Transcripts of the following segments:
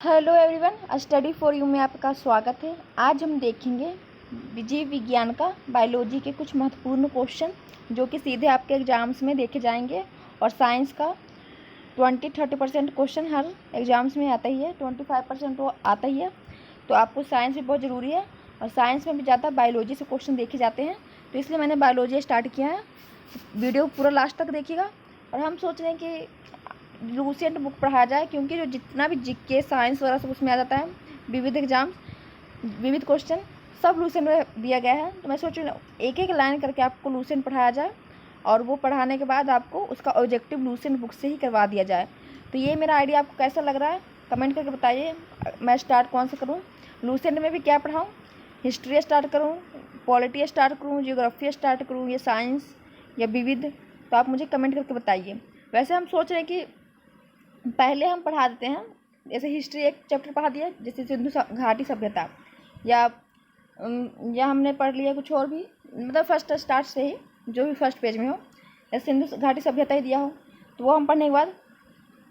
Hello everyone, study for you में आपका स्वागत है। आज हम देखेंगे जीव विज्ञान का बायोलॉजी के कुछ महत्वपूर्ण क्वेश्चन जो कि सीधे आपके एग्जाम्स में देखे जाएंगे। और साइंस का 20-30% क्वेश्चन हर एग्जाम्स में आता ही है, 25% तो आता ही है। तो आपको साइंस भी बहुत ज़रूरी है और साइंस में भी ज़्यादा बायोलॉजी से क्वेश्चन देखे जाते हैं, तो इसलिए मैंने बायोलॉजी स्टार्ट किया है। वीडियो पूरा लास्ट तक देखिएगा। और हम सोच रहे हैं कि लूसेंट बुक पढ़ाया जाए, क्योंकि जो जितना भी जीके साइंस वगैरह सब उसमें आ जाता है, विविध एग्जाम्स विविध क्वेश्चन सब लूसेंट में दिया गया है। तो मैं सोच रही हूँ एक एक लाइन करके आपको लूसेंट पढ़ाया जाए और वो पढ़ाने के बाद आपको उसका ऑब्जेक्टिव लूसेंट बुक से ही करवा दिया जाए। तो ये मेरा आइडिया आपको कैसा लग रहा है कमेंट करके बताइए। मैं स्टार्ट कौन सा करूँ, लूसेंट में भी क्या पढ़ाऊँ, हिस्ट्री स्टार्ट करूँ, पॉलिटी स्टार्ट करूँ, जियोग्राफी स्टार्ट करूँ, या साइंस या विविध, तो आप मुझे कमेंट करके बताइए। वैसे हम सोच रहे हैं कि पहले हम पढ़ा देते हैं, जैसे हिस्ट्री एक चैप्टर पढ़ा दिया, जैसे सिंधु घाटी सभ्यता, या हमने पढ़ लिया कुछ और भी, मतलब फर्स्ट स्टार्ट से ही जो भी फर्स्ट पेज में हो, या सिंधु घाटी सभ्यता ही दिया हो, तो वो हम पढ़ने के बाद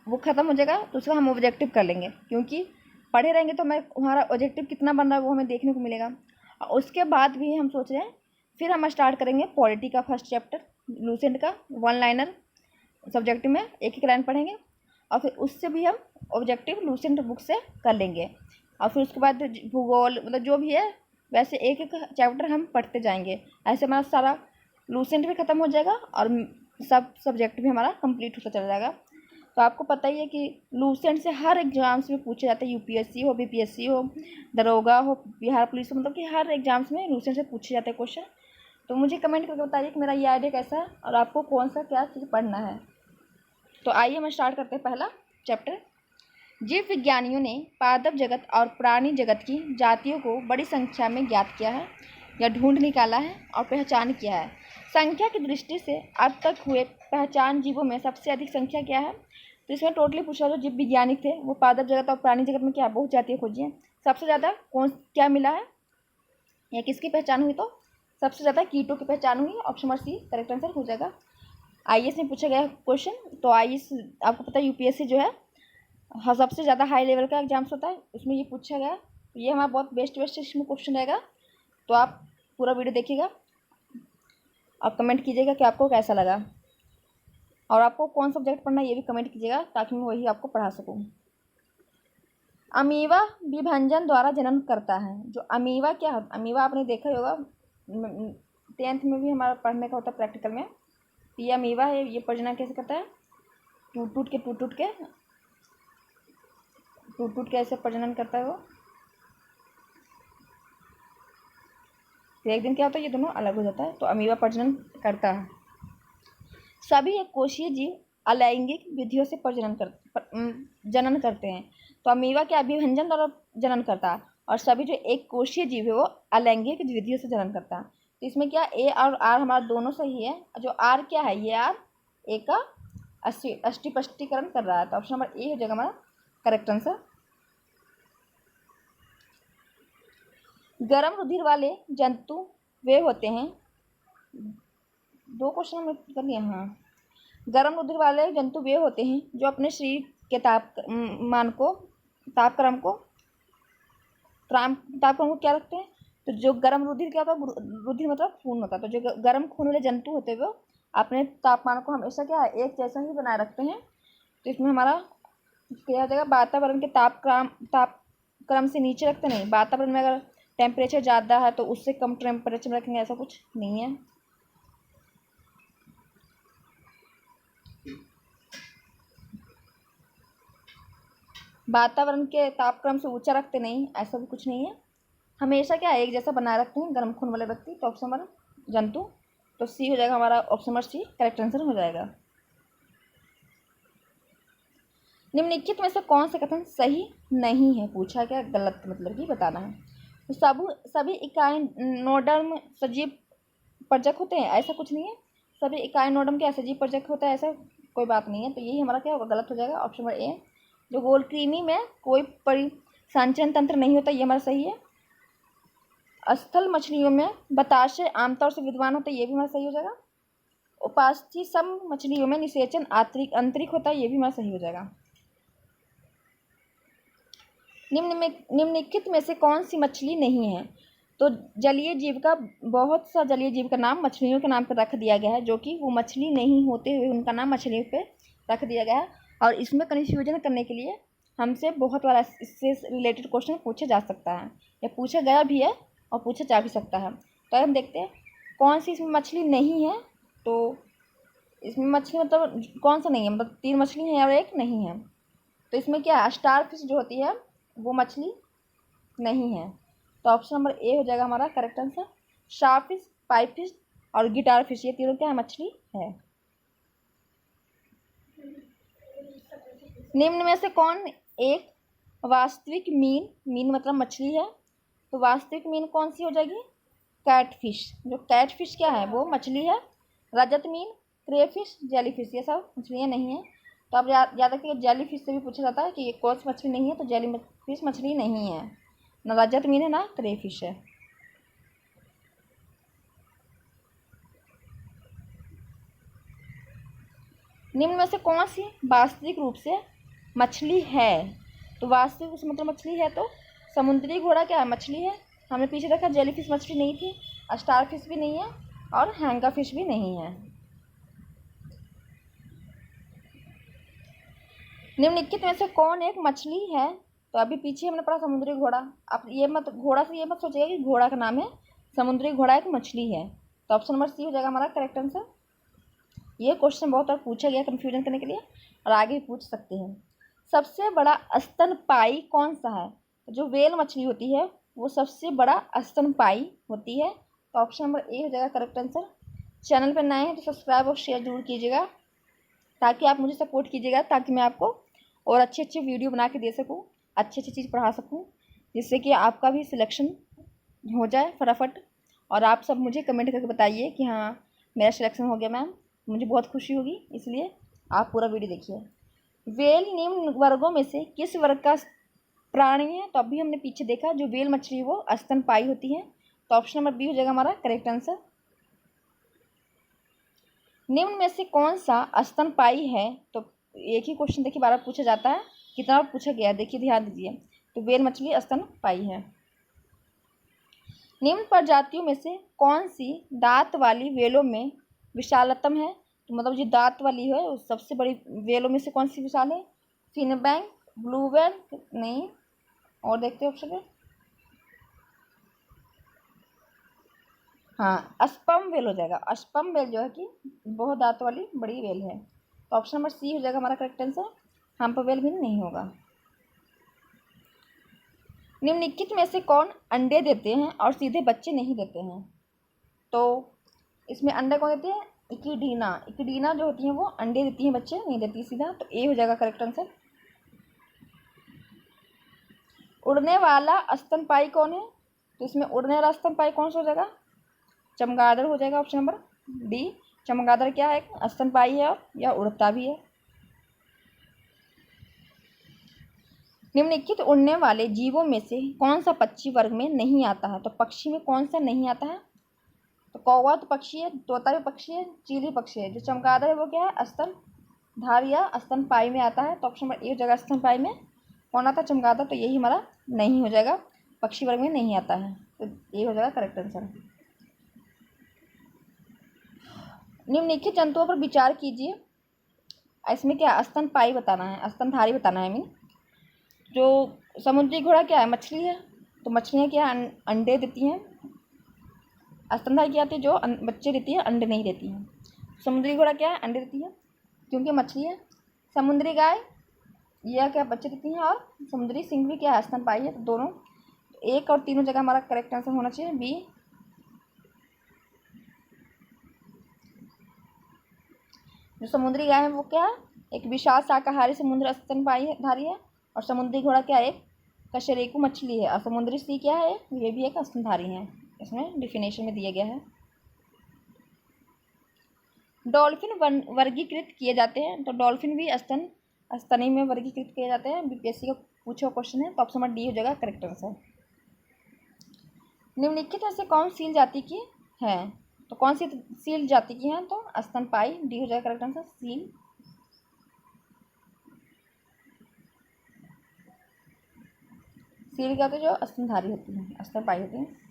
वो ख़त्म हो जाएगा। तो उसका हम ऑब्जेक्टिव कर लेंगे, क्योंकि पढ़े रहेंगे तो हमारा ऑब्जेक्टिव कितना बन रहा है वो हमें देखने को मिलेगा। और उसके बाद भी हम सोच रहे हैं फिर हम स्टार्ट करेंगे पॉलिटी का फर्स्ट चैप्टर लूसेंट का, 1 लाइनर सब्जेक्टिव में एक एक लाइन पढ़ेंगे, और फिर उससे भी हम ऑब्जेक्टिव लूसेंट बुक से कर लेंगे। और फिर उसके बाद भूगोल, मतलब जो भी है वैसे एक एक चैप्टर हम पढ़ते जाएंगे। ऐसे हमारा सारा लूसेंट भी ख़त्म हो जाएगा और सब सब्जेक्ट भी हमारा कंप्लीट होता चला जाएगा। तो आपको पता ही है कि लूसेंट से हर एग्जाम्स में पूछे जाते हैं, यूपीएससी हो, बीपीएससी हो, दरोगा हो, बिहार पुलिस हो, मतलब कि हर एग्जाम्स में लूसेंट से पूछे जाते हैं क्वेश्चन। तो मुझे कमेंट करके बताइए कि मेरा ये आइडिया कैसा है और आपको कौन सा क्या चीज़ पढ़ना है। तो आइए हम स्टार्ट करते हैं पहला चैप्टर। जीव विज्ञानियों ने पादप जगत और प्राणी जगत की जातियों को बड़ी संख्या में ज्ञात किया है या ढूंढ निकाला है और पहचान किया है। संख्या की दृष्टि से अब तक हुए पहचान जीवों में सबसे अधिक संख्या क्या है। तो इसमें टोटली पूछा जो जीव वैज्ञानिक थे वो पादप जगत और प्राणी जगत में क्या बहुत जातियाँ खोजी हैं। सबसे ज़्यादा कौन क्या मिला है या किसकी पहचान हुई, तो सबसे ज़्यादा कीटों की पहचान हुई। Option number C correct answer हो जाएगा। आईएएस में पूछा गया क्वेश्चन, तो आईएएस आपको पता है यूपीएससी जो है हाँ सबसे ज़्यादा हाई लेवल का एग्जाम्स होता है, उसमें ये पूछा गया। ये हमारा बहुत बेस्ट इसमें क्वेश्चन रहेगा। तो आप पूरा वीडियो देखिएगा और कमेंट कीजिएगा कि आपको कैसा लगा, और आपको कौन सब्जेक्ट पढ़ना है ये भी कमेंट कीजिएगा ताकि मैं वही आपको पढ़ा सकूँ। अमीबा विभंजन द्वारा जनन करता है। जो अमीबा क्या है, अमीबा आपने देखा ही होगा, 10th में भी हमारा पढ़ने का होता है प्रैक्टिकल में। ये अमीबा है, ये प्रजनन कैसे करता है, टूट टूट के ऐसे प्रजनन करता है वो। तो एक दिन क्या होता है, ये दोनों अलग हो जाता है। तो अमीबा प्रजनन करता है। सभी एक कोशीय जीव अलैंगिक विधियों से जनन करते हैं। तो अमीबा क्या विभंजन द्वारा जनन करता है, और सभी जो एक कोशीय जीव है वो अलैंगिक विधियों से जनन करता है। तो इसमें क्या ए और आर हमारा दोनों सही है। जो आर क्या है, ये आर ए का अस्टिपष्टीकरण कर रहा है। तो ऑप्शन नंबर ए हो जाएगा हमारा करेक्ट आंसर। गर्म रुधिर वाले जंतु वे होते हैं, 2 क्वेश्चन हमने कर लिए। हाँ, गर्म रुधिर वाले जंतु वे होते हैं जो अपने शरीर के तापक्रम को क्या रखते हैं। तो जो गर्म रुधिर क्या होता है, रुधिर मतलब खून होता है। तो जो गर्म खून वाले जंतु होते हैं वो अपने तापमान को हमेशा क्या है एक जैसा ही बनाए रखते हैं। तो इसमें हमारा क्या हो जाएगा, वातावरण के तापक्रम से नीचे रखते नहीं। वातावरण में अगर टेम्परेचर ज़्यादा है तो उससे कम टेम्परेचर में रखेंगे, ऐसा कुछ नहीं है। वातावरण के तापक्रम से ऊंचा रखते नहीं, ऐसा भी कुछ नहीं है। हमेशा क्या एक जैसा बनाए रखते हैं गर्म खून वाले व्यक्ति। तो ऑप्शन नंबर जंतु, तो सी हो जाएगा हमारा option number C correct answer हो जाएगा। निम्नलिखित में से कौन सा कथन सही नहीं है, पूछा क्या गलत मतलब कि बताना है। तो सभी इकाई नोडर्म सजीव पर्जक होते हैं, ऐसा कुछ नहीं है। सभी इकाई नोडर्म के सजीव पर्जक होता है, ऐसा कोई बात नहीं है। तो यही हमारा क्या होगा, गलत हो जाएगा। ऑप्शन नंबर ए, जो गोलकृमि में कोई परिसंचरण तंत्र नहीं होता, ये हमारा सही है। स्थल मछलियों में बताशय आमतौर से विद्वान होता है, ये भी हमारा सही हो जाएगा। उपास्थि सम मछलियों में निषेचन आंतरिक होता है, ये भी हमारा सही हो जाएगा। निम्नलिखित में से कौन सी मछली नहीं है? तो जलीय जीव का, बहुत सा जलीय जीव का नाम मछलियों के नाम पर रख दिया गया है, जो कि वो मछली नहीं होते हुए उनका नाम मछलियों पे रख दिया गया है। और इसमें कन्फ्यूजन करने के लिए हमसे बहुत बार इससे रिलेटेड क्वेश्चन पूछा जा सकता है, या पूछा गया भी है और पूछा जा भी सकता है। तो हम देखते हैं कौन सी इसमें मछली नहीं है। तो इसमें मछली मतलब कौन सा नहीं है, मतलब 3 मछली हैं और 1 नहीं है। तो इसमें क्या है, स्टार फिश जो होती है वो मछली नहीं है। तो ऑप्शन नंबर ए हो जाएगा हमारा correct answer. Shark fish, pipe fish और गिटार फिश, ये तीनों क्या है, मछली है। निम्न में से कौन एक वास्तविक मीन मतलब मछली है? तो वास्तविक मीन कौन सी हो जाएगी? कैटफिश। जो कैटफिश क्या है, वो मछली है। रजत मीन, क्रेफिश, जेलीफिश, ये सब मछलियाँ नहीं है। तो अब याद रखिए, जेलीफिश से भी पूछा जाता है कि ये कौन सी मछली नहीं है, तो जेलीफिश मछली नहीं है। ना रजत मीन है ना क्रेफिश है। निम्न में से कौन सी वास्तविक रूप से मछली है? तो वास्तविक रूप से मतलब मछली है, तो समुद्री घोड़ा क्या है, मछली है। हमने पीछे देखा जेलीफिश मछली नहीं थी, स्टार फिश भी नहीं है और हैंगा फिश भी नहीं है। निम्नलिखित में से कौन एक मछली है? तो अभी पीछे हमने पढ़ा समुद्री घोड़ा। अब ये मत, घोड़ा से ये मत सोचिएगा कि घोड़ा का नाम है, समुद्री घोड़ा एक मछली है। तो ऑप्शन नंबर सी हो जाएगा हमारा करेक्ट आंसर। ये क्वेश्चन बहुत बार पूछा गया कन्फ्यूजन करने के लिए, और आगे भी पूछ सकते हैं। सबसे बड़ा स्तनपायी कौन सा है? तो जो व्हेल मछली होती है वो सबसे बड़ा स्तनपायी होती है। तो ऑप्शन नंबर ए हो जाएगा करेक्ट आंसर। चैनल पर नए हैं तो सब्सक्राइब और शेयर जरूर कीजिएगा, ताकि आप मुझे सपोर्ट कीजिएगा, ताकि मैं आपको और अच्छे अच्छे वीडियो बना के दे सकूँ, अच्छी अच्छी चीज़ पढ़ा सकूँ, जिससे कि आपका भी सिलेक्शन हो जाए फटाफट। और आप सब मुझे कमेंट करके बताइए कि हाँ मेरा सिलेक्शन हो गया मैम, मुझे बहुत खुशी होगी। इसलिए आप पूरा वीडियो देखिए। व्हेल निम्न वर्गों में से किस वर्ग का प्राणी है? तो अभी हमने पीछे देखा जो व्हेल मछली वो स्तनपायी होती है। तो ऑप्शन नंबर बी हो जाएगा हमारा करेक्ट आंसर। निम्न में से कौन सा स्तनपायी है? तो एक ही क्वेश्चन देखिए बार बार पूछा जाता है, कितना बार पूछा गया है, देखिए ध्यान दीजिए। तो व्हेल मछली स्तनपायी है। निम्न प्रजातियों में से कौन सी दांत वाली व्हेलों में विशालतम है? तो मतलब जो दांत वाली है वो सबसे बड़ी व्हेलों में से कौन सी विशाल है? फिनबैंक, ब्लू व्हेल नहीं, और देखते हैं ऑप्शन में। हाँ, अस्पर्म व्हेल हो जाएगा। अस्पर्म व्हेल जो है कि बहुत दांत वाली बड़ी व्हेल है। तो ऑप्शन नंबर सी हो जाएगा हमारा करेक्ट आंसर। हम्प व्हेल भी नहीं होगा। निम्नलिखित में से कौन अंडे देते हैं और सीधे बच्चे नहीं देते हैं? तो इसमें अंडे कौन देते हैं? इक्विडीना। इक्विडीना जो होती हैं वो अंडे देती हैं, बच्चे नहीं देती सीधा। तो ए हो जाएगा करेक्ट आंसर। उड़ने वाला स्तनपायी कौन है? तो इसमें उड़ने वाला स्तनपायी कौन सा हो जाएगा? चमगादड़ हो जाएगा ऑप्शन नंबर डी। चमगादड़ क्या है, स्तनपायी है और यह उड़ता भी है। निम्नलिखित उड़ने वाले जीवों में से कौन सा पक्षी वर्ग में नहीं आता है? तो पक्षी में कौन सा नहीं आता है? तो कौवा तो पक्षी है, तोता भी पक्षी है, चील भी पक्षी है। जो चमगादड़ है वो क्या है, स्तनधारी या स्तनपायी में आता है। तो ऑप्शन नंबर ए हो जाएगा स्तनपायी में कौन आता है, चमगादड़। तो यही हमारा नहीं हो जाएगा, पक्षी वर्ग में नहीं आता है। तो ये हो जाएगा करेक्ट आंसर। निम्नलिखित जंतुओं पर विचार कीजिए। इसमें क्या स्तनपायी बताना है, स्तनधारी बताना है। मीन जो समुद्री घोड़ा क्या है, मछली है। तो मछलियाँ क्या अंडे देती हैं। स्तनधारी क्या आती है, जो बच्चे देती है, अंडे नहीं देती हैं। समुद्री घोड़ा क्या है, अंडे देती है क्योंकि मछली है। समुद्री गाय यह क्या बच्चे देती हैं, और समुद्री सिंह भी क्या है, स्तनपायी है। तो दोनों एक और तीनों जगह हमारा करेक्ट आंसर होना चाहिए बी। जो समुद्री गाय है वो क्या है, एक विशाल शाकाहारी समुद्र स्तनपायी धारी है। और समुद्री घोड़ा क्या है, एक कशेरुकी मछली है। और समुद्री सिंह क्या है, ये भी एक स्तनधारी है। इसमें डिफिनेशन में दिया गया है। डॉल्फिन वर्गीकृत किए जाते हैं। तो डॉल्फिन भी स्तनी में वर्गीकृत किए जाते हैं। बीपीएससी का पूछा क्वेश्चन है। तो ऑप्शन नंबर डी हो जाएगा करेक्ट आंसर। निम्नलिखित में से कौन सील जाति की है? तो कौन सी सील जाति की है? तो स्तनपायी, डी हो जाएगा करेक्ट आंसर सील। सील क्या होती है? जो स्तनधारी होती है, स्तनपायी होती है।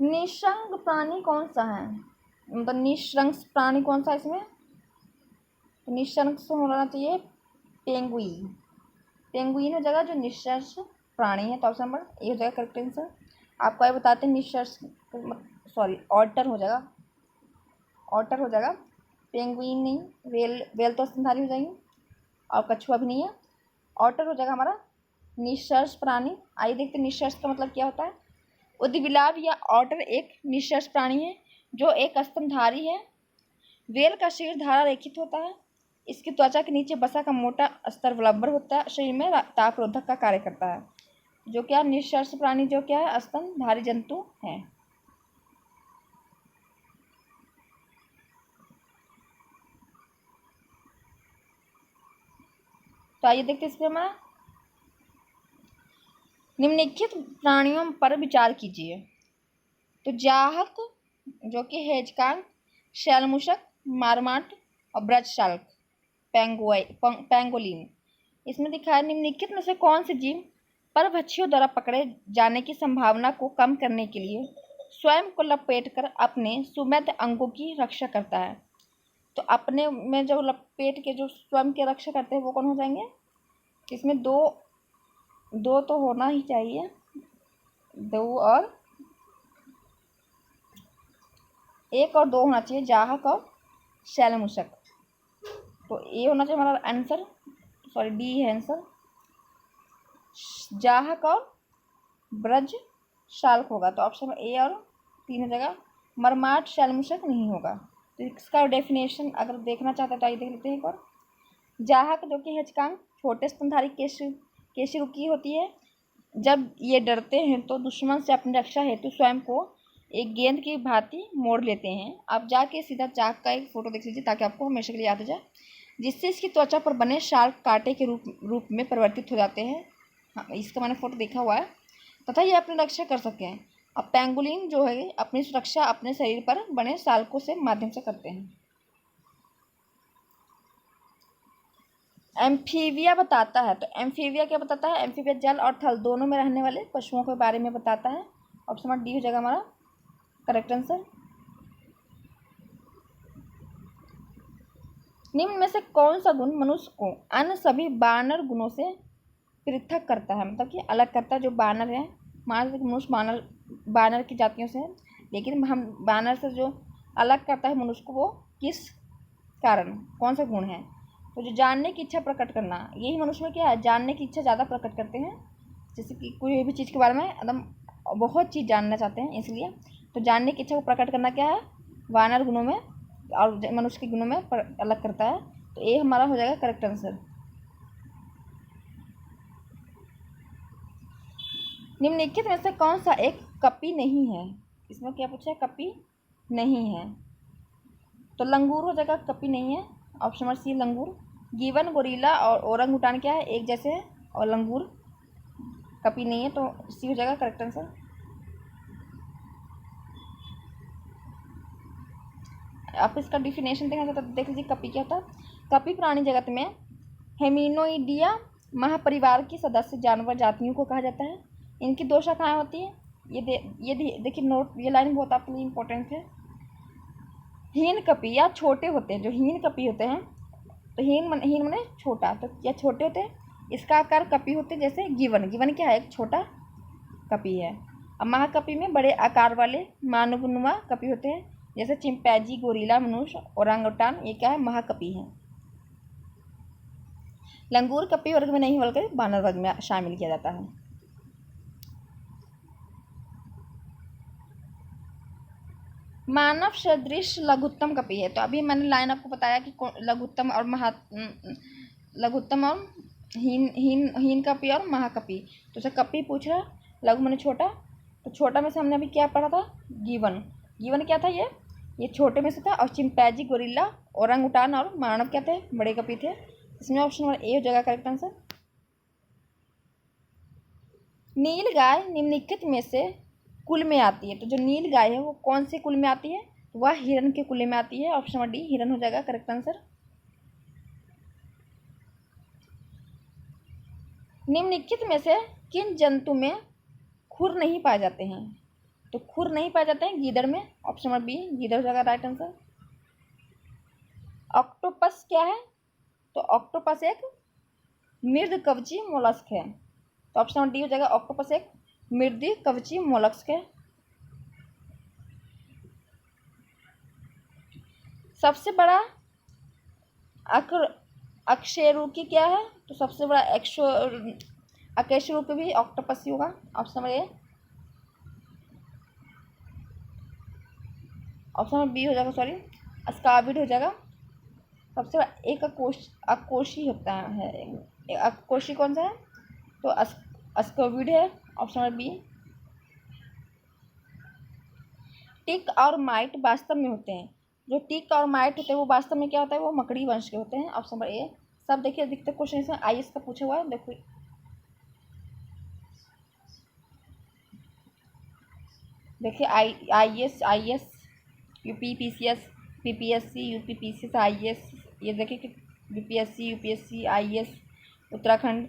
निशंक प्राणी कौन सा है? मतलब निशंक प्राणी कौन सा है इसमें? तो निशंक से होना चाहिए पेंगुइन। पेंगुइन हो जाएगा जो निशंक प्राणी है, तो ऑप्शन नंबर ए हो जाएगा करेक्ट आंसर। आपको ये बताते हैं निशंक, सॉरी ऑटर हो जाएगा, ऑटर हो जाएगा, पेंगुइन नहीं। वेल तो स्तनधारी हो जाएंगे और कछुआ भी नहीं है। ऑटर हो जाएगा हमारा निशंक प्राणी। आइए देखते हैं निशंक का मतलब क्या होता है। उद्भिलाव या ऑटर एक निशंक प्राणी है जो एक स्तनधारी है। वेल का शरीर धारा रेखित होता है। इसकी त्वचा के नीचे वसा का मोटा स्तर उपलब्ध होता है, शरीर में तापरोधक का कार्य करता है। जो क्या निशंक प्राणी जो क्या है? स्तनधारी जंतु है। तो आइए देखते हैं इसमें हमारा निम्नलिखित प्राणियों पर विचार कीजिए। तो जाहक जो कि हेजकांग, शैलमूषक, मारमाट और ब्रजशाल्क, पेंगोलिन। इसमें दिखा है निम्नलिखित में से कौन से जीव परभक्षियों द्वारा पकड़े जाने की संभावना को कम करने के लिए स्वयं को लपेटकर अपने सुमेध अंगों की रक्षा करता है। तो अपने में जो लपेट के जो स्वयं के रक्षा करते हैं वो कौन हो जाएंगे? इसमें दो तो होना ही चाहिए, दो और एक और दो होना चाहिए, जाहक और शैलमूषक। तो ए होना चाहिए हमारा आंसर, सॉरी डी है आंसर। जाहक और ब्रज शाल्क होगा, तो ऑप्शन ए और 3 हो जाएगा। मरमाट शैलमूषक नहीं होगा। तो इसका डेफिनेशन अगर देखना चाहते हैं तो आइए देख लेते हैं एक और। जाहक जो कि हेचकांग छोटे स्तनधारी केशिरुकी होती है। जब ये डरते हैं तो दुश्मन से अपनी रक्षा हेतु स्वयं को एक गेंद की भांति मोड़ लेते हैं। आप जाके सीधा चाक का एक फोटो देख लीजिए ताकि आपको हमेशा के लिए याद हो जाए, जिससे इसकी त्वचा पर बने शार्प कांटे के रूप में परिवर्तित हो जाते हैं। हाँ, इसका मैंने फोटो देखा हुआ है, तथा ये अपनी रक्षा कर सके हैं। अब पेंगुलिन जो है अपनी सुरक्षा अपने शरीर पर बने शाल्कों से माध्यम से करते हैं। एम्फीबिया बताता है, तो एम्फीबिया क्या बताता है? एम्फीबिया जल और थल दोनों में रहने वाले पशुओं के बारे में बताता है। ऑप्शन नंबर डी हो जाएगा हमारा करेक्ट आंसर। निम्न में से कौन सा गुण मनुष्य को अन्य सभी बानर गुणों से पृथक करता है, मतलब कि अलग करता है? जो बानर है, मान लीजिए मनुष्य बानर की जातियों से है, लेकिन हम बानर से जो अलग करता है मनुष्य को, वो किस कारण, कौन सा गुण है? तो जो जानने की इच्छा प्रकट करना, यही मनुष्य में क्या है? जानने की इच्छा ज़्यादा प्रकट करते हैं। जैसे कि कोई भी चीज़ के बारे में एकदम बहुत चीज़ जानना चाहते हैं, इसलिए तो जानने की इच्छा को प्रकट करना क्या है? वानर गुणों में और मनुष्य के गुणों में अलग करता है। तो ये हमारा हो जाएगा करेक्ट आंसर। निम्नलिखित में से कौन सा एक कपी नहीं है? इसमें क्या पूछा है? कपी नहीं है, तो लंगूर हो जाएगा, कपी नहीं है। ऑप्शन नंबर सी लंगूर। गिवन, गोरिल्ला और ओरंगुटान क्या है? एक जैसे है, और लंगूर कपी नहीं है, तो सी हो जाएगा करेक्ट आंसर। आप इसका डिफिनेशन देखना चाहते तो देख लीजिए कपी क्या होता है। कपी प्राणी जगत में हेमिनोइडिया महापरिवार की सदस्य जानवर जातियों को कहा जाता है। इनकी 2 शाखाएं होती हैं। ये देखिए नोट, ये लाइन बहुत आपके लिए इंपॉर्टेंट है। हीन कपी या छोटे होते हैं, जो हीन कपी होते हैं, तो हीन मने छोटा, तो या छोटे होते हैं। इसका आकार कपी होते हैं, जैसे गिवन क्या है? एक छोटा कपी है। अब महाकपी में बड़े आकार वाले मानवनुमा कपी होते हैं, जैसे चिंपैंजी, गोरिल्ला, मनुष्य, ओरांगुटान, ये क्या है? महाकपी है। लंगूर कपी वर्ग में नहीं बल्कि बानर वर्ग में शामिल किया जाता है। मानव सदृश लघुत्तम कपी है, तो अभी मैंने लाइन आपको बताया कि लघुत्तम और लघुत्तम और हीन कपी और महाकपी। तो उसे कपी पूछ रहा, लघु मैंने छोटा, तो छोटा में से हमने अभी क्या पढ़ा था? गिवन क्या था? ये छोटे में से था। और चिंपैंजी, गोरिल्ला, ओरंगुटान और मानव क्या थे? बड़े कपी थे। इसमें ऑप्शन नंबर ए हो जाएगा करेक्ट आंसर। नील गाय निम्नलिखित में से कुल में आती है, तो जो नील गाय है वो कौन से कुल में आती है? वह हिरन के कुल में आती है। ऑप्शन नंबर डी हिरन हो जाएगा करेक्ट आंसर। निम्नलिखित में से किन जंतु में खुर नहीं पाए जाते हैं? तो खुर नहीं पाए जाते हैं गीदड़ में, ऑप्शन नंबर बी गीदड़ हो जाएगा राइट आंसर। ऑक्टोपस क्या है? तो ऑक्टोपस एक मृद कवची मोलस्क है, तो ऑप्शन नंबर डी हो जाएगा, ऑक्टोपस एक मृद कवची मोलस्क है। सबसे बड़ा अकशेरुकी क्या है? तो सबसे बड़ा अकशेरुकी भी ऑक्टोपस ही होगा, option number A, option number B हो जाएगा, सॉरी अस्कार्बिड हो जाएगा। सबसे बड़ा एक अकोशी होता है, अकोशी कौन सा है? तो अस्कार्बिड है, ऑप्शन नंबर बी। टिक और माइट वास्तव में होते हैं, जो टिक और माइट होते हैं वो वास्तव में क्या होता है? वो मकड़ी वंश के होते हैं, ऑप्शन नंबर ए। सब देखिए अधिकतर क्वेश्चन इसमें IAS का पूछा हुआ है, देखो देखिए IAS UP PCS PPSC UP PCS IAS, ये देखिए कि BPSC UPSC IAS Uttarakhand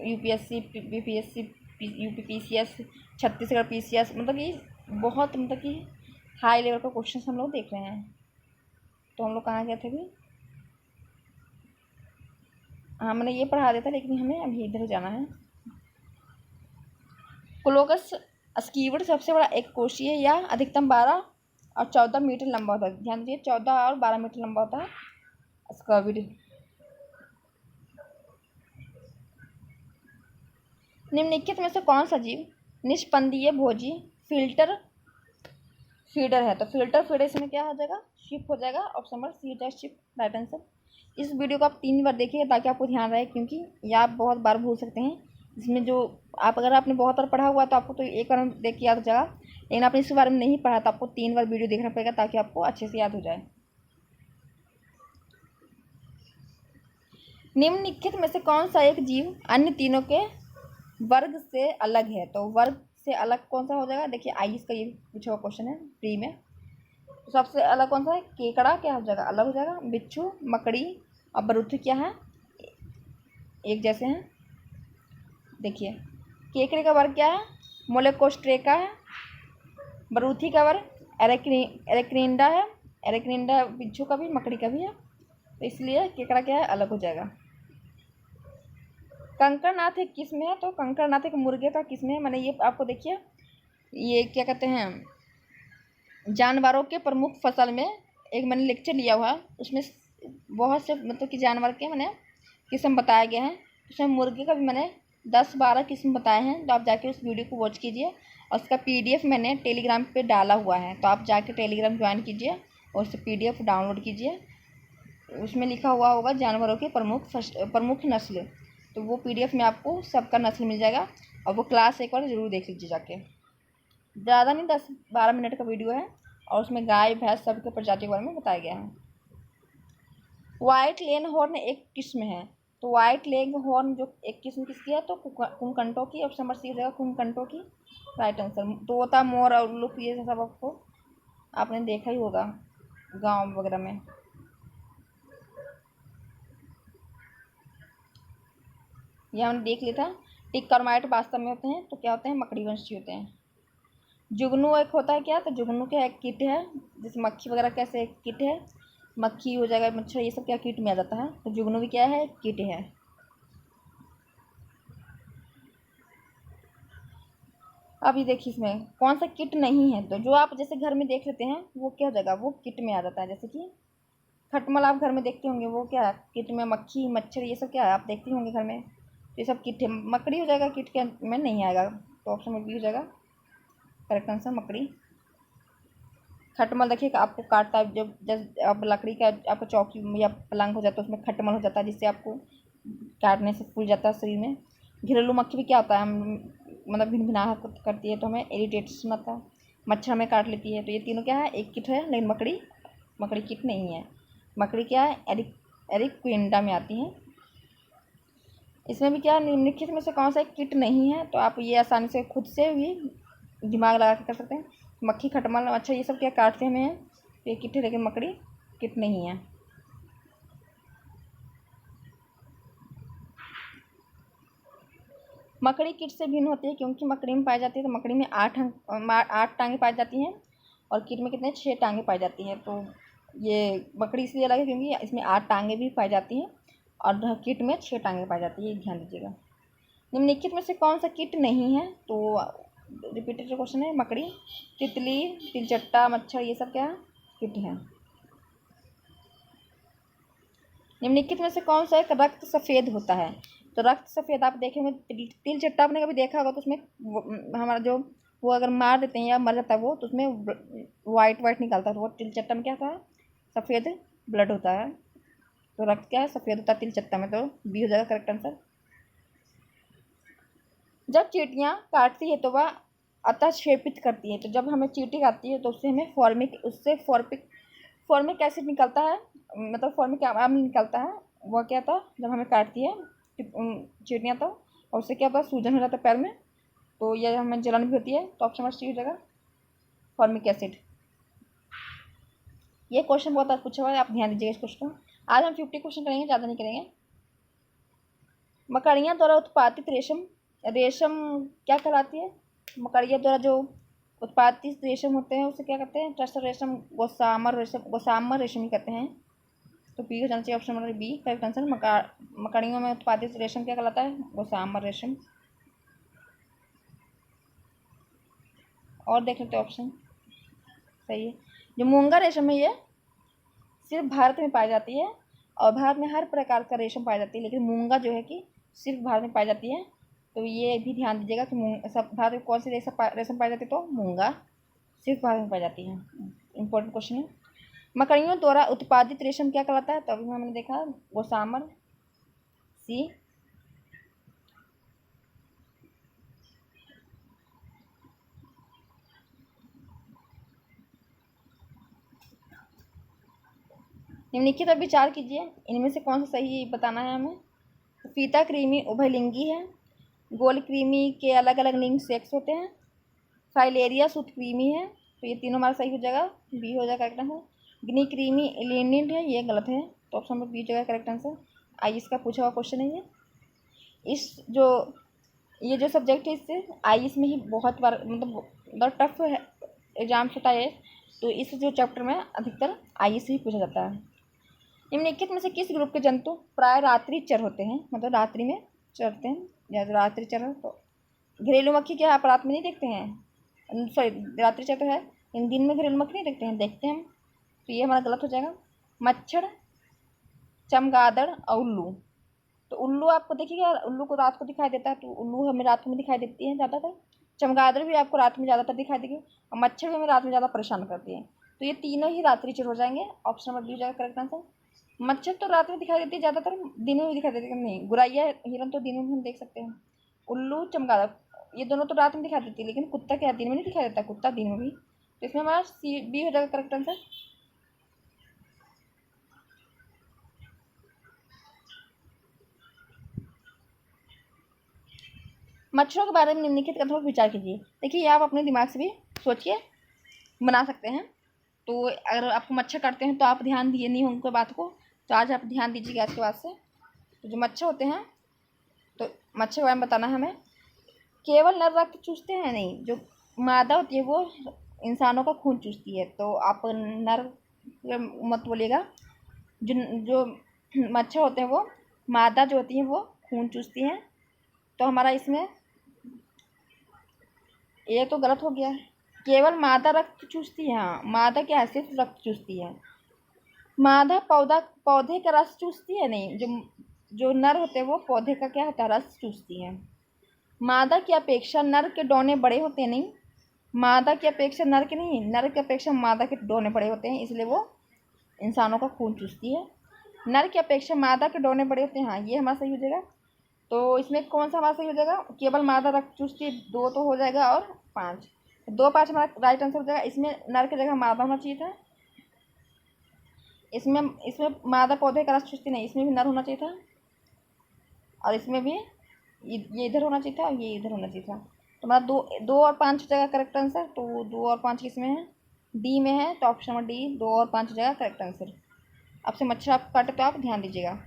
UPSC BPSC UP PCS Chhattisgarh PCS, मतलब कि बहुत मतलब कि हाई लेवल का क्वेश्चन हम लोग देख रहे हैं। तो हम लोग कहाँ गए थे अभी? हाँ मैंने ये पढ़ा दिया था, लेकिन हमें अभी इधर जाना है। कोलोकस स्कीवर्ड सबसे बड़ा एक कोशीय या अधिकतम 12 और 14 मीटर लंबा होता है। ध्यान दीजिए 14 और 12 मीटर लंबा होता है स्क्वाविड। निम्नलिखित में से कौन सा जीव निष्पंदीय भोजी फीडर है? तो फीडर इसमें क्या हो जाएगा? शिप हो जाएगा, ऑप्शन नंबर सी हो जाएगा शिप राइट आंसर। इस वीडियो को आप 3 बार देखिए ताकि आपको ध्यान रहे, क्योंकि ये आप बहुत बार भूल सकते हैं। इसमें जो अगर आपने बहुत बार पढ़ा हुआ तो आपको तो एक बार देख के याद हो जाएगा, लेकिन आपने इसके बारे में नहीं पढ़ा तो आपको 3 बार वीडियो देखना पड़ेगा ताकि आपको अच्छे से याद हो जाए। निम्नलिखित में से कौन सा एक जीव अन्य तीनों के वर्ग से अलग है? तो वर्ग से अलग कौन सा हो जाएगा? देखिए IAS का ये पूछा हुआ क्वेश्चन है प्री में। तो सबसे अलग कौन सा है? केकड़ा क्या हो जाएगा? अलग हो जाएगा। बिच्छू, मकड़ी और बरूथी क्या है? एक जैसे हैं। देखिए केकड़े का वर्ग क्या है? मोलस्कोस्ट्रेका है। बरूथी का वर्ग एरेक्निडा है, एरेक्निडा बिच्छू का भी मकड़ी का भी है, तो इसलिए केकड़ा क्या है? अलग हो जाएगा। कंकड़नाथ एक किस्म है, तो कंकड़नाथ एक मुर्गे का किस्म है। मैंने ये आपको देखिए ये क्या कहते हैं, जानवरों के प्रमुख फसल में एक मैंने लेक्चर लिया हुआ, उसमें बहुत से मतलब कि जानवर के मैंने किस्म बताए गए हैं। उसमें मुर्गे का भी मैंने 10-12 किस्म बताए हैं, तो आप जाके उस वीडियो को वॉच कीजिए और उसका PDF मैंने टेलीग्राम पे डाला हुआ है, तो आप जाके टेलीग्राम ज्वाइन कीजिए और उससे PDF डाउनलोड कीजिए। उसमें लिखा हुआ होगा जानवरों के प्रमुख नस्ल, तो वो PDF में आपको सबका नस्ल मिल जाएगा। और वो क्लास एक बार ज़रूर देख लीजिए जाके, ज़्यादा नहीं 10-12 मिनट का वीडियो है और उसमें गाय भैंस सब के प्रजाति के बारे में बताया गया है। वाइट लेग हॉर्न एक किस्म है, तो वाइट लेग हॉर्न जो एक किस्म किसकी है? तो कुंकंटों की, ऑप्शन नंबर सी हो जाएगा कुंकंटों की राइट आंसर। तोता, मोर और उल्लू ये सब आपको आपने देखा ही होगा गांव वगैरह में। ये हमने देख लिया था। टिक और माइट वास्तव में होते हैं, तो क्या होते हैं? मकड़ी वंशी होते हैं। जुगनू एक होता है क्या? तो जुगनू क्या एक कीट है, जैसे मक्खी वगैरह कैसे एक कीट है, मक्खी हो जाएगा, मच्छर, ये सब क्या कीट में आ जाता है, तो जुगनू भी क्या है? कीट है। अब ये देखिए इसमें कौन सा कीट नहीं है, तो जो आप जैसे घर में देख लेते हैं वो क्या हो जाएगा? वो कीट में आ जाता है। जैसे कि खटमल आप घर में देखते होंगे, वो क्या है? कीट में। मक्खी, मच्छर, ये सब क्या है? आप देखते होंगे घर में, तो ये सब कीट है। मकड़ी हो जाएगा कीट के में नहीं आएगा, तो ऑप्शन में बी हो जाएगा करेक्ट आंसर मकड़ी। खटमल देखिए आपको काटता है, जब आप लकड़ी का आपका चौकी या पलंग हो जाता है उसमें खटमल हो जाता है, जिससे आपको काटने से फूल जाता है शरीर में। घरेलू मक्खी भी क्या होता है? हम मतलब भिनभिनाहट करती है तो हमें इरिटेशन आता है, मच्छर हमें काट लेती है। तो ये तीनों क्या है? एक कीट है, लेकिन मकड़ी कीट नहीं है। मकड़ी क्या है? एरिक्विंडा में आती है। इसमें भी क्या निम्नलिखित में से कौन सा एक कीट नहीं है? तो आप ये आसानी से खुद से भी दिमाग लगा के कर सकते हैं। मक्खी, खटमल, अच्छा ये सब क्या काटते हैं, ये कीट है, लेकिन मकड़ी कीट नहीं है। मकड़ी कीट से भिन्न होती है क्योंकि मकड़ी में पाई जाती है, तो मकड़ी में 8 टांगें पाई जाती हैं और कीट में कितने 6 टांगें पाई जाती हैं। तो ये मकड़ी इसलिए अलग है क्योंकि इसमें 8 टांगें भी पाई जाती हैं और कीट में 6 टांगें पाई जाती है, ये ध्यान दीजिएगा। निम्नलिखित में से कौन सा कीट नहीं है? तो रिपीटेड क्वेश्चन है। मकड़ी, तितली, तिलचट्टा, मच्छर, ये सब क्या कीट हैं। निम्नलिखित में से कौन सा एक रक्त सफ़ेद होता है? तो रक्त सफ़ेद आप देखेंगे, तिलचट्टा आपने कभी देखा होगा, तो उसमें हमारा जो वो अगर मार देते हैं या मर जाता है वो, तो उसमें वाइट निकलता है। तो वो तिलचट्टा में क्या होता है? सफ़ेद ब्लड होता है। तो रक्त क्या है? सफ़ेद होता है तिलचट्टा में। तो बी हो जाएगा करेक्ट आंसर। जब चींटियाँ काटती है तो वह अतःक्षेपित करती है। तो जब हमें चींटी काटती है तो उससे हमें फॉर्मिक एसिड निकलता है, मतलब फॉर्मिक अम्ल निकलता है। वह क्या था? जब हमें काटती है चींटियाँ तो, और उससे क्या होता है? सूजन हो जाता है पैर में, तो यह हमें जलन भी होती है। तो ऑप्शन नंबर सी हो जाएगा फॉर्मिक एसिड। ये क्वेश्चन बहुत पूछा हुआ है, आप ध्यान दीजिएगा इस क्वेश्चन को। आज हम 50 क्वेश्चन करेंगे, ज़्यादा नहीं करेंगे। मकड़ियाँ द्वारा उत्पादित रेशम क्या कहलाती है? मकड़ियों द्वारा जो उत्पादित रेशम होते हैं उसे क्या कहते हैं? टसर रेशम, गोसामर रेशम ही कहते हैं। तो बी हो जाना चाहिए option number B correct answer. मकड़ियों में उत्पादित रेशम क्या कहलाता है? गोसामर रेशम। और देख लेते ऑप्शन, सही है। जो मूंगा रेशम है ये सिर्फ भारत में पाई जाती है, और भारत में हर प्रकार का रेशम पाई जाती है, लेकिन मूंगा जो है कि सिर्फ भारत में पाई जाती है। तो ये भी ध्यान दीजिएगा कि सब भारत में कौन सी रेशम पाई जाती है? तो मूंगा सिर्फ भारत में पाई जाती है। इंपॉर्टेंट क्वेश्चन है। मकड़ियों द्वारा उत्पादित रेशम क्या कहलाता है? तो अभी हमने देखा गोसामर, सी। निम्नलिखित पर विचार कीजिए, इनमें से कौन सा सही बताना है हमें। फीता कृमि उभयलिंगी है। गोल कृमि के अलग अलग लिंग सेक्स होते हैं। फाइलेरिया शुद्ध कृमि है। तो ये तीनों हमारा सही हो जाएगा, बी हो जाएगा करेक्ट आंसर। गिनी कृमि एलिनिड है, ये गलत है। तो ऑप्शन नंबर बी हो जाएगा करेक्ट आंसर। आइस का पूछा हुआ क्वेश्चन है ये। ये जो सब्जेक्ट है इससे आइस में ही बहुत बार मतलब टफ है, एग्जाम्स होता है। तो इस जो चैप्टर में अधिकतर आइस ही पूछा जाता है। निम्नलिखित में से किस ग्रुप के जंतु प्राय रात्रि चर होते हैं? मतलब रात्रि में चरते हैं, या रात्रि चर। तो घरेलू मक्खी क्या आप रात में नहीं देखते हैं? सॉरी, रात्रि चर तो है, इन दिन में घरेलू मक्खी नहीं देखते हैं, देखते हैं हम। तो ये हमारा गलत हो जाएगा। मच्छर, चमगादड़ और उल्लू। तो उल्लू आपको देखिएगा, उल्लू को रात को दिखाई देता है, तो उल्लू हमें रात में दिखाई देती है ज़्यादातर। चमगादड़ भी आपको रात में ज़्यादातर दिखाई देगी, और मच्छर भी हमें रात में ज़्यादा परेशान करती है। तो ये तीनों ही रात्रि चर हो जाएंगे। ऑप्शन नंबर बी हो जाएगा करेक्ट आंसर। मच्छर तो रात में दिखाई देती है ज़्यादातर, दिन में भी दिखाई देती है नहीं। गुराइया हिरन तो दिन में भी हम देख सकते हैं। उल्लू, चमगादड़ ये दोनों तो रात में दिखाई देती है, लेकिन कुत्ता क्या दिन में नहीं दिखाई देता? कुत्ता दिन में भी। तो इसमें हमारा सी बी हो जाएगा करेक्ट आंसर। मच्छरों के बारे में निम्नलिखित कथनों पर विचार कीजिए। देखिए ये आप अपने दिमाग से भी सोच के बना सकते हैं। तो अगर आपको मच्छर काटते हैं तो आप ध्यान दिए नहीं होंगे बात को, तो आज आप ध्यान दीजिएगा आज के बाद से। तो जो मच्छर होते हैं, तो मच्छर के बारे में बताना है हमें। केवल नर रक्त चूसते हैं नहीं, जो मादा होती है वो इंसानों का खून चूसती है। तो आप नर मत बोलिएगा। जो मच्छर होते हैं वो मादा जो होती हैं वो खून चूसती हैं। तो हमारा इसमें ये तो गलत हो गया। केवल मादा रक्त चूसती है, हाँ मादा क्या है? सिर्फ रक्त चूसती है। मादा पौधे का रस चूसती है नहीं, जो नर होते हैं वो पौधे का क्या होता है? रस चूसती है। मादा की अपेक्षा नर के डौने बड़े होते हैं नहीं, मादा की अपेक्षा नर के नहीं, नर की अपेक्षा मादा के डौने बड़े होते हैं, इसलिए वो इंसानों का खून चूसती है। नर की अपेक्षा मादा के डौने बड़े होते हैं, हाँ ये हमारा सही हो जाएगा। तो इसमें कौन सा हमारा सही हो जाएगा? केवल मादा रक्त चूसती है, 2 तो हो जाएगा, और 5, 2 5 हमारा राइट आंसर हो जाएगा। इसमें नर की जगह मादा होना चाहिए था। इसमें मादा पौधे का रस चूसती नहीं, इसमें भी नर होना चाहिए था, और इसमें भी ये इधर होना चाहिए था और ये इधर होना चाहिए था। तो हमारा 2 और 5 हो जाएगा करेक्ट आंसर। तो 2 और 5 किस में है? डी में है। तो ऑप्शन नंबर डी 2 और 5 हो जाएगा करेक्ट आंसर। आपसे मच्छर आप काटे तो आप ध्यान दीजिएगा।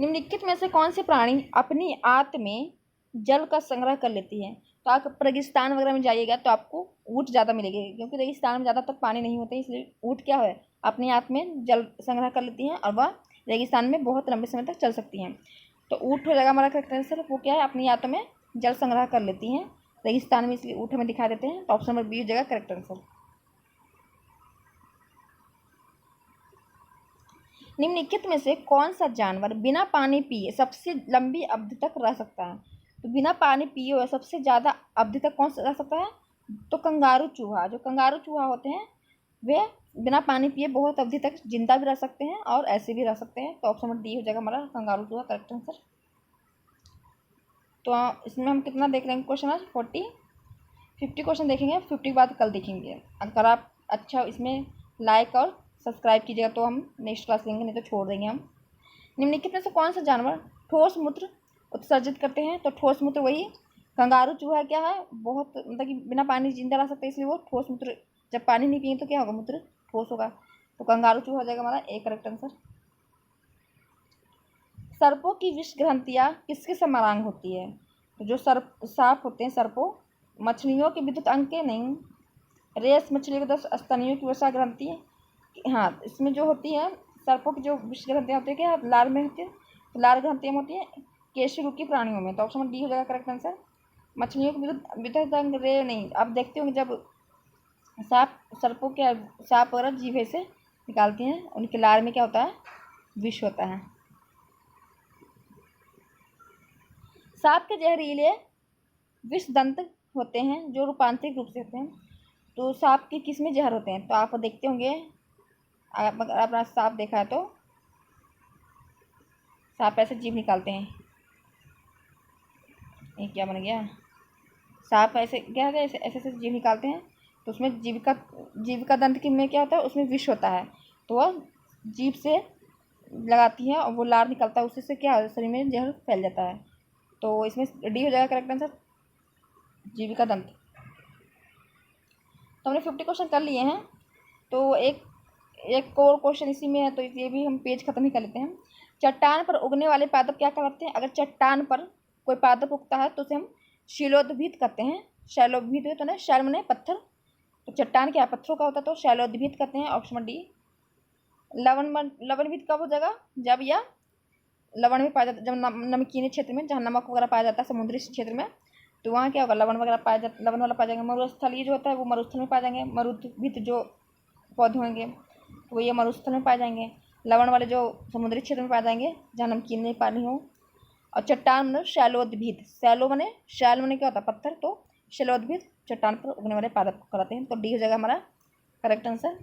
निम्नलिखित में से कौन सी प्राणी अपनी आंत में जल का संग्रह कर लेती है? तो आप रेगिस्तान वगैरह में जाइएगा तो आपको ऊँट ज़्यादा मिलेंगे, क्योंकि रेगिस्तान में ज़्यादातर पानी नहीं होते, इसलिए ऊँट क्या है, अपनी आंत में जल संग्रह कर लेती हैं और वह रेगिस्तान में बहुत लंबे समय तक चल सकती हैं। तो ऊँट हो जाएगा हमारा करेक्ट आंसर। वो क्या है, अपनी आंतों में जल संग्रह कर लेती हैं रेगिस्तान में, इसलिए ऊँट हमें दिखा देते हैं। तो ऑप्शन नंबर बी हो जाएगा करेक्ट आंसर। निम्नलिखित में से कौन सा जानवर बिना पानी पिए सबसे लंबी अवधि तक रह सकता है? तो बिना पानी पिए हुए सबसे ज़्यादा अवधि तक कौन सा रह सकता है? तो कंगारू चूहा। जो कंगारू चूहा होते हैं वे बिना पानी पिए बहुत अवधि तक जिंदा भी रह सकते हैं और ऐसे भी रह सकते हैं। तो ऑप्शन नंबर डी हो जाएगा हमारा कंगारू चूहा करेक्ट आंसर। तो इसमें हम कितना देख रहे हैं क्वेश्चन आज 50 क्वेश्चन देखेंगे। 50 के बाद कल देखेंगे। अगर आप अच्छा इसमें लाइक और सब्सक्राइब कीजिएगा तो हम नेक्स्ट क्लास लेंगे, नहीं तो छोड़ देंगे हम। निम्नलिखित में से कौन सा जानवर ठोस मूत्र उत्सर्जित करते हैं? तो ठोस मूत्र वही कंगारू चूहा क्या है, बहुत मतलब कि बिना पानी जिंदा रह सकते हैं, इसलिए वो ठोस मूत्र, जब पानी नहीं पिएंगे तो क्या होगा, मूत्र ठोस होगा। तो कंगारू चूहा हो जाएगा हमारा ए करेक्ट आंसर। सर्पों की विष ग्रंथियाँ किसके समान होती है? तो जो सांप होते हैं सर्पों, मछलियों के विद्युत अंग के नहीं, रेस मछलियों के 10 स्तनियों की वसा ग्रंथि, हाँ इसमें जो होती है सर्पों की जो विष ग्रंथियाँ होती है क्या लार में होती है, तो लार ग्रंथियाँ होती है केशरूपी प्राणियों में। तो ऑप्शन डी हो जाएगा करेक्ट आंसर। मछलियों के विद्युत अंग रे नहीं, आप देखते होंगे जब सर्पों के सांप वगैरह जीभे से निकालती हैं, उनके लार में क्या होता है, विष होता है। सांप के जहरीले विष दंत होते हैं जो रूपांतरिक रूप से होते हैं। तो सांप के किस में जहर होते हैं? तो आप देखते होंगे, अगर आपने सांप देखा है तो सांप ऐसे जीभ निकालते हैं, ये क्या बन गया, सांप ऐसे क्या है, ऐसे ऐसे जीभ निकालते हैं, तो उसमें जीभ का दंत में क्या होता है, उसमें विष होता है, तो वह जीभ से लगाती है और वो लार निकलता है, उससे क्या है, शरीर में जहर फैल जाता है। तो इसमें डी हो जाएगा करेक्ट आंसर, जीविका दंत। तो हमने 50 क्वेश्चन कर लिए हैं। तो एक और क्वेश्चन इसी में है, तो ये भी हम पेज खत्म ही कर लेते हैं। चट्टान पर उगने वाले पादप क्या कहलाते हैं? अगर चट्टान पर कोई पादप उगता है तो उसे हम शैलोद्भिद कहते हैं। शैलोद्भिद तो ना, शैल माने पत्थर, तो चट्टान क्या पत्थरों का होता है, तो शैलोद्भिद कहते हैं। Option D. लवणभिद कब हो जाएगा, जब या लवण में पाया जाता है, जब नमकीने क्षेत्र में, जहाँ नमक वगैरह पाया जाता है समुद्री क्षेत्र में, तो वहाँ क्या होगा, लवण वगैरह पाया जाता, लवण वाला पाया जाएंगे। मरुस्थलीय जो होता है वो मरुस्थल में पाए जाएंगे। मरुद्भिद जो पौधे होंगे तो ये मरुस्थल में पाए जाएंगे। लवण वाले जो समुद्री क्षेत्र में पाए जाएंगे जहाँ नमकीन नहीं पानी हो। और चट्टान मतलब शैलोद्भिद, शैलो मने शैल मने क्या होता है पत्थर, तो शैलोद्भिद चट्टान पर उगने वाले पादप को कहलाते हैं। तो डी हो जाएगा हमारा करेक्ट आंसर।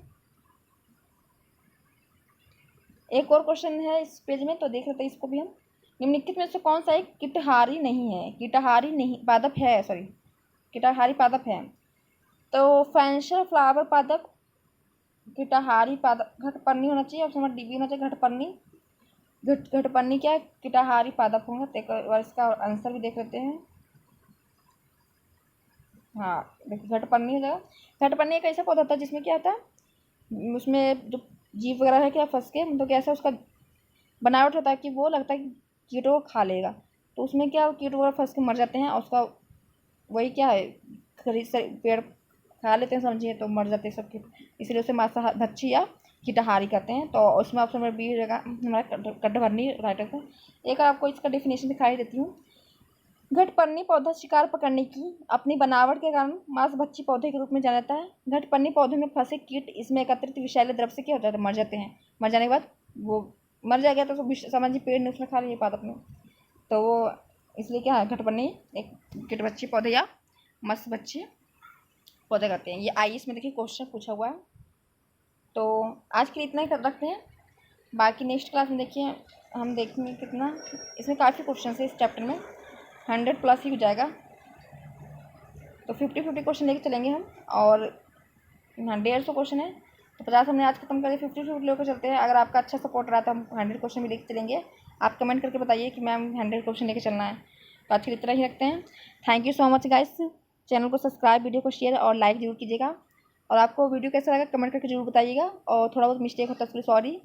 एक और क्वेश्चन है इस पेज में, तो देख लेते हैं इसको भी हम। निम्नलिखित में से कौन सा एक कीटहारी नहीं है, कीटहारी नहीं पादप है, सॉरी कीटहारी पादप है? तो फैंशर फ्लावर पादप कीटहारी पादप, घटपर्णी होना चाहिए। ऑप्शन नंबर डी भी होना चाहिए, घटपर्णी। घटपर्णी क्या कीटहारी पादप होंगे। तो एक बार इसका आंसर भी देख लेते हैं। हाँ देखिए घटपर्णी हो जाएगा। घटपर्णी एक ऐसा पौधा होता है जिसमें क्या होता है, उसमें जो जीव वगैरह है क्या फंस के, मतलब कैसा उसका बनावट होता है कि वो लगता है कि कीटों को खा लेगा, तो उसमें क्या कीट वगैरह फंस के मर जाते हैं और उसका वही क्या है, पेड़ खा लेते हैं समझिए, तो मर जाते हैं सब कीट, इसलिए उसे मांसाभक्षी या कीटहारी कहते हैं। तो उसमें ऑप्शन नंबर बी हो जाएगा हमारा घटपर्णी राइट आंसर। एक आपको इसका डेफिनेशन दिखाई देती हूँ। घटपर्णी पौधा शिकार पकड़ने की अपनी बनावट के कारण मांसभक्षी पौधे के रूप में जाना जाता है। घटपर्णी पौधे में फंसे कीट इसमें एकत्रित विषैले द्रव से क्या हो जाता है, मर जाते हैं। मर जाने के बाद वो मर जाएगा तो समझिए पेड़ ने उसमें खा लिया पादप में, तो वो इसलिए क्या है घटपर्णी एक कीटभक्षी पौधे या मांसभक्षी पौधे कहते हैं। ये आईएएस में देखिए क्वेश्चन पूछा हुआ है। तो आज के लिए इतना ही कर रखते हैं, बाकी नेक्स्ट क्लास में देखिए हम देखेंगे कितना, इसमें काफ़ी क्वेश्चन है इस चैप्टर में, 100+ ही हो जाएगा। तो 50 क्वेश्चन लेके चलेंगे हम, और 150 क्वेश्चन है, तो 50 हमने आज खत्म कर दिया, 50 लेकर चलते हैं। अगर आपका अच्छा सपोर्ट रहा तो हम 100 क्वेश्चन भी लेके चलेंगे। आप कमेंट करके बताइए कि मैम 100 क्वेश्चन लेके चलना है। तो आज की इतना ही रखते हैं। Thank you so much guys. Channel को सब्सक्राइब, वीडियो को शेयर और लाइक जरूर कीजिएगा, और आपको वीडियो कैसा लगा कमेंट करके जरूर बताइएगा, और थोड़ा बहुत मिस्टेक होता है तो sorry.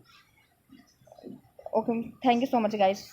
Okay, thank you so much guys.